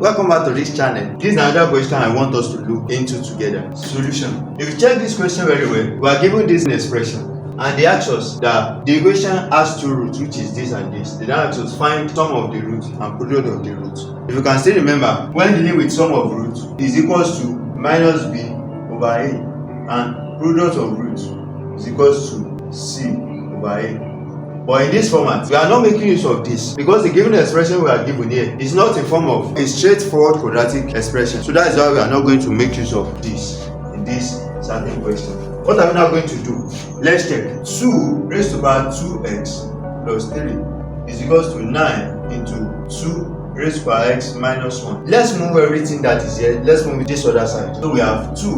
Welcome back to this channel. This is another question I want us to look into together. Solution. If you check this question very well, we are given this expression and they ask us that the equation has two roots, which is this and this. They then ask us find sum of the roots and product of the roots. If you can still remember, when dealing with sum of roots is equals to minus b over a, and product of roots is equals to c over a. But in this format, we are not making use of this because the given expression we are given here is not in form of a straightforward quadratic expression. So that is why we are not going to make use of this in this certain question. What are we now going to do? Let's check. 2 raised to the power 2x plus 3 is equals to 9 into 2 raised to the power x minus 1. Let's move everything that is here. Let's move this other side. So we have 2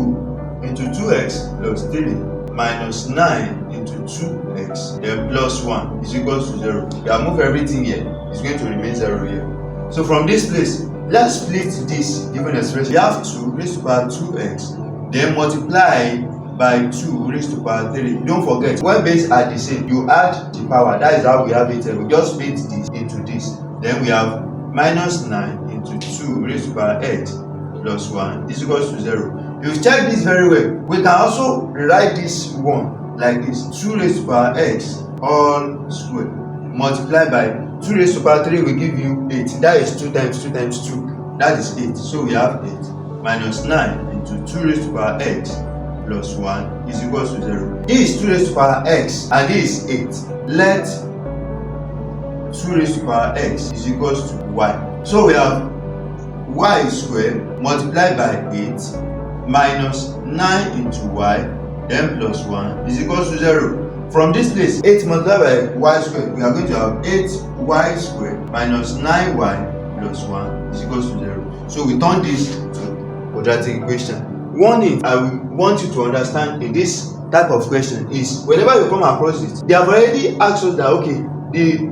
into 2x plus 3 minus 9 into 2x then plus 1 is equals to 0. We have moved everything here. It's going to remain 0 here. So from this place, let's split this given expression. We have 2 raised to the power 2x then multiply by 2 raised to the power 3. Don't forget, when base are the same, you add the power. That is how we have it here. We just split this into this. Then we have minus 9 into 2 raised to the power 8 plus 1 is equals to 0. If you check this very well, we can also rewrite this one like this. 2 raised to the power x all squared multiplied by 2 raised to the power 3 will give you 8. That is 2 times 2 times 2. That is 8. So we have 8 minus 9 into 2 raised to the power x plus 1 is equals to 0. This is 2 raised to the power x and this is 8. Let 2 raised to the power x is equals to y. So we have y squared multiplied by 8 minus 9 into y then plus 1 is equals to 0. From this place, 8 multiplied by y squared, we are going to have 8y squared minus 9y plus 1 is equals to 0. So we turn this to quadratic equation. One thing I want you to understand in this type of question is whenever you come across it, they have already asked us that okay, the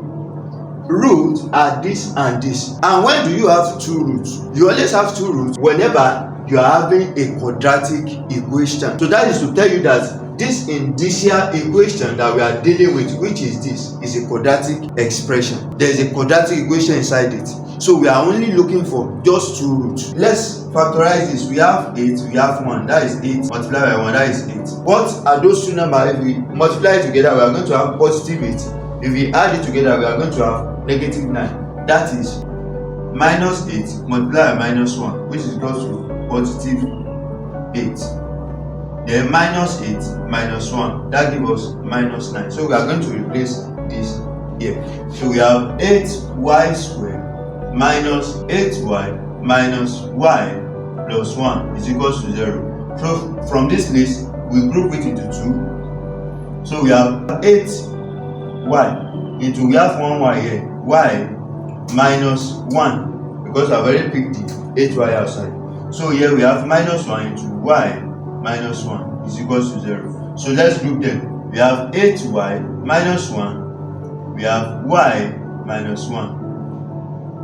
roots are this and this. And when do you have two roots? You always have two roots whenever you are having a quadratic equation. So that is to tell you that this indicial equation that we are dealing with, which is this, is a quadratic expression. There is a quadratic equation inside it. So we are only looking for just two roots. Let's factorize this. We have 8, we have 1, that is 8 multiplied by 1, that is 8. What are those two numbers? If we multiply it together, we are going to have positive 8. If we add it together, we are going to have negative 9. That is minus 8 multiplied by minus 1, which is equal to positive 8. Then minus 8 minus 1, that gives us minus 9. So we are going to replace this here. So we have 8y squared minus 8y minus y plus 1 is equals to 0. So from this place, we group it into 2. So we have 8y into, we have 1y here, y minus 1 because I've already picked the 8y outside. So here we have minus 1 into y minus 1 is equals to 0. So let's group them. We have 8y minus 1. We have y minus 1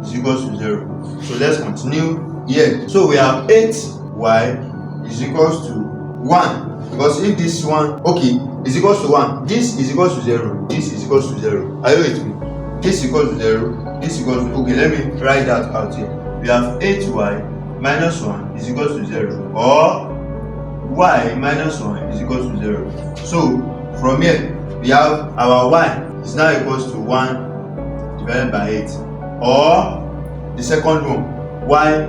is equals to 0. So let's continue here. So we have 8y is equals to 1. Because if this one, okay, is equals to 1, this is equals to 0, this is equals to 0. Are you with me? This is equals to 0, this is equals to, okay, let me write that out here. We have 8y minus 1 is equals to 0, or y minus 1 is equals to 0. So from here we have our y is now equals to 1 divided by 8, or the second one, y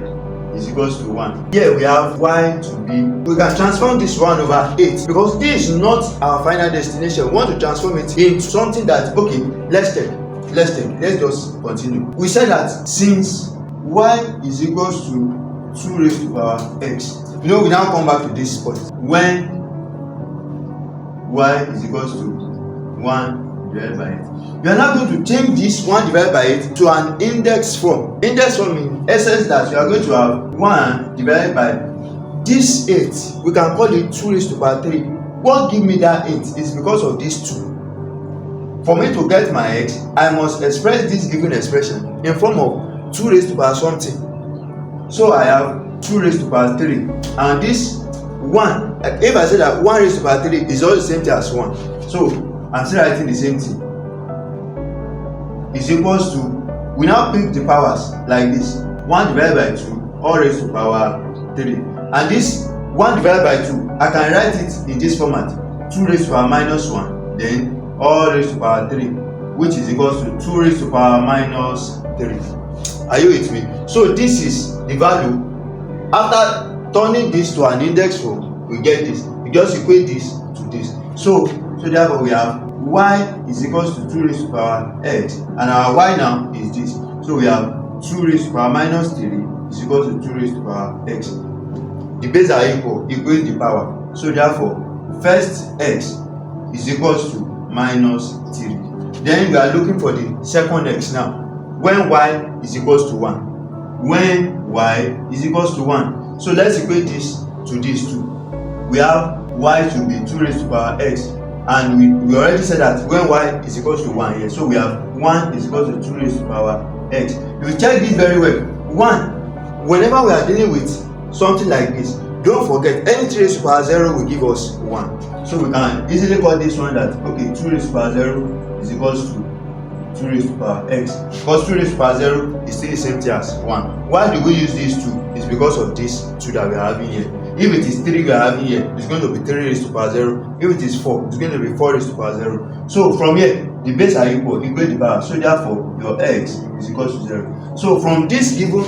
is equals to 1. Here we have y to be, we can transform this 1 over 8 because this is not our final destination. We want to transform it into something that, okay, let's just continue. We said that since y is equals to 2 raised to the power x. We now come back to this point. When y is equals to 1 divided by 8. We are now going to change this 1 divided by 8 to an index form. Index form in essence that we are going to have 1 divided by this 8. We can call it 2 raised to the power 3. What give me that 8 is because of this 2. For me to get my x, I must express this given expression in form of 2 raised to the power something. So I have 2 raised to the power 3, and this 1, if I say that 1 raised to the power 3 is all the same thing as 1, so I'm still writing the same thing, is equals to, we now pick the powers like this, 1 divided by 2 all raised to power 3. And this 1 divided by 2, I can write it in this format: 2 raised to power minus 1, then all raised to power 3, which is equals to 2 raised to power minus 3. Are you with me? So this is the value. After turning this to an index form, we get this. We just equate this to this. So therefore we have y is equals to 2 raised to power x, and our y now is this. So we have 2 raised to power minus 3 is equals to 2 raised to power x. The base are equal, equate the power. So therefore first x is equals to minus 3. Then we are looking for the second x now. When y is equals to 1. When y is equals to 1. So let's equate this to this too. We have y to be 2 raised to power x, and we already said that when y is equals to 1 here. So we have 1 is equals to 2 raised to power x. If you check this very well, 1, whenever we are dealing with something like this, don't forget any 3 raised to power 0 will give us 1. So we can easily call this one that, okay, 2 raised to power 0 is equals to 2 raised to power x, because 2 raised to power 0 is still the same thing as 1. Why do we use these 2? It's because of this 2 that we are having here. If it is 3 we are having here, it's going to be 3 raised to power 0. If it is 4, it's going to be 4 raised to power 0. So from here, the base are equal, equate the power. So therefore, your x is equal to 0. So from this given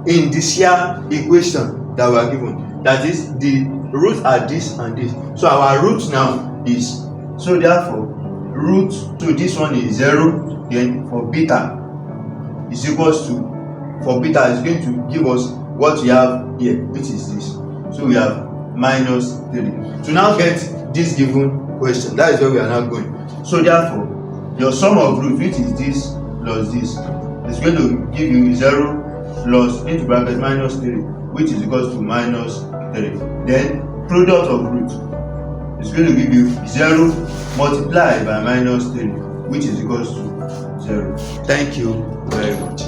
indicial equation that we are given, that is, the roots are this and this. So our root now is, so therefore, root to this one is 0. Then for beta is equals to, for beta is going to give us what we have here, which is this. So we have minus 3. To now get this given question, that is where we are now going. So therefore, your sum of root, which is this plus this, is going to give you 0 plus into bracket minus 3, which is equals to minus 3. Then product of root is going to give you 0 multiplied by minus 3, which is equals to 0. Thank you very much.